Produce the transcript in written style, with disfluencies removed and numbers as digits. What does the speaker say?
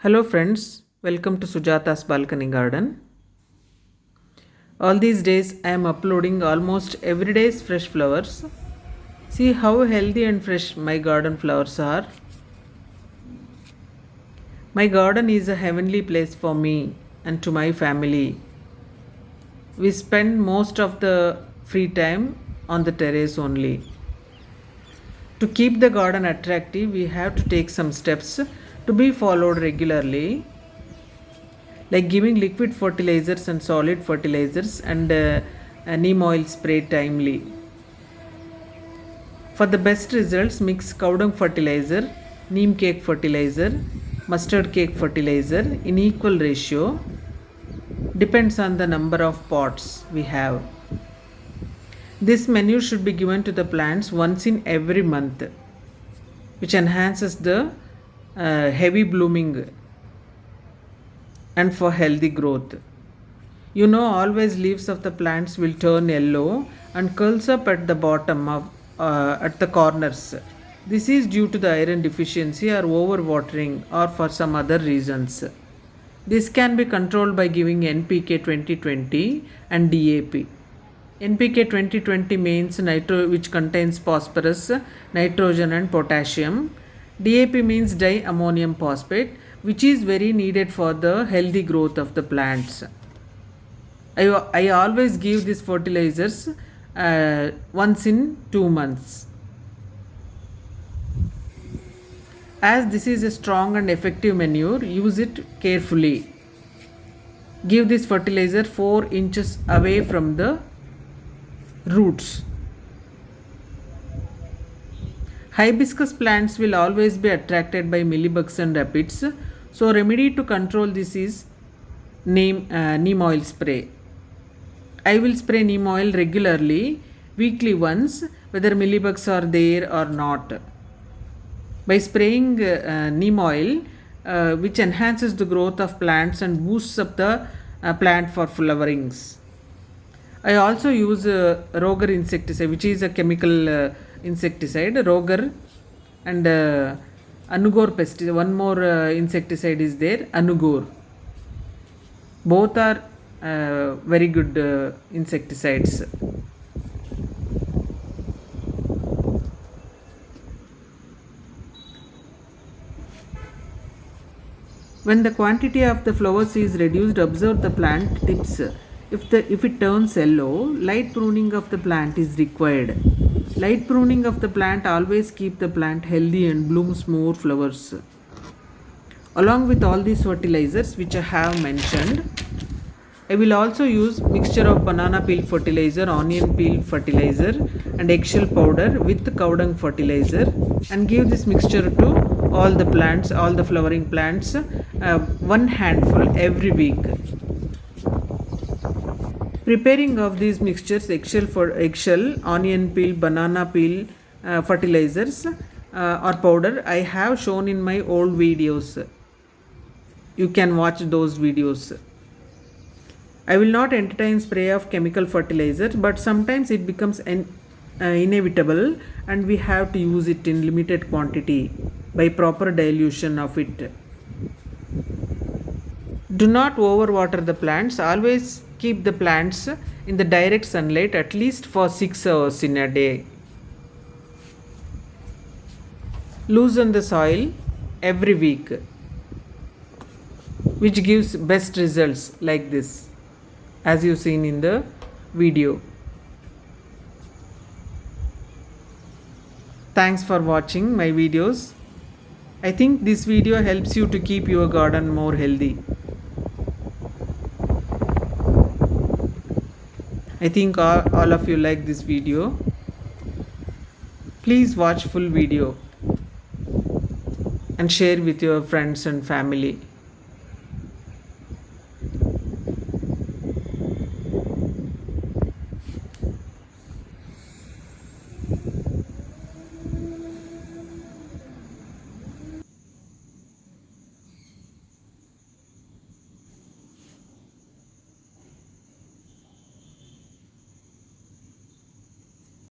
Hello friends, welcome to Sujata's Balcony Garden. All these days I am uploading almost every day's fresh flowers. See how healthy and fresh my garden flowers are. My garden is a heavenly place for me and to my family. We spend most of the free time on the terrace only. To keep the garden attractive, we have to take some steps to be followed regularly, like giving liquid fertilizers and solid fertilizers and neem oil spray timely. For the best results, mix cow dung fertilizer, neem cake fertilizer, mustard cake fertilizer in equal ratio. Depends on the number of pots we have. This manure should be given to the plants once in every month, which enhances the heavy blooming and for healthy growth. Always leaves of the plants will turn yellow and curls up at the bottom of at the corners. This is due to the iron deficiency or overwatering or for some other reasons. This can be controlled by giving NPK 2020 and DAP. NPK 2020 means which contains phosphorus, nitrogen and potassium. DAP means diammonium phosphate, which is very needed for the healthy growth of the plants. I always give these fertilizers once in 2 months. As this is a strong and effective manure, use it carefully. Give this fertilizer 4 inches away from the roots. Hibiscus plants will always be attracted by mealybugs and aphids. So remedy to control this is neem oil spray. I will spray neem oil regularly, weekly once, whether mealybugs are there or not. By spraying neem oil, which enhances the growth of plants and boosts up the plant for flowerings. I also use Roger insecticide, which is a chemical insecticide. Roger and Anugor pesticide. One more insecticide is there, Anugor. Both are very good insecticides. When the quantity of the flowers is reduced, observe the plant tips. If it turns yellow, light pruning of the plant is required. Light pruning of the plant always keep the plant healthy and blooms more flowers. Along with all these fertilizers which I have mentioned, I will also use mixture of banana peel fertilizer, onion peel fertilizer and eggshell powder with cow dung fertilizer, and give this mixture to all the plants, all the flowering plants, one handful every week. Preparing of these mixtures, eggshell, onion peel, banana peel fertilizers or powder, I have shown in my old videos. You can watch those videos. I will not entertain spray of chemical fertilizers, but sometimes it becomes inevitable and we have to use it in limited quantity by proper dilution of it. Do not overwater the plants. Always keep the plants in the direct sunlight at least for 6 hours in a day. Loosen the soil every week, which gives best results like this, as you've seen in the video. Thanks for watching my videos. I think this video helps you to keep your garden more healthy. I think all of you like this video. Please watch full video and share with your friends and family.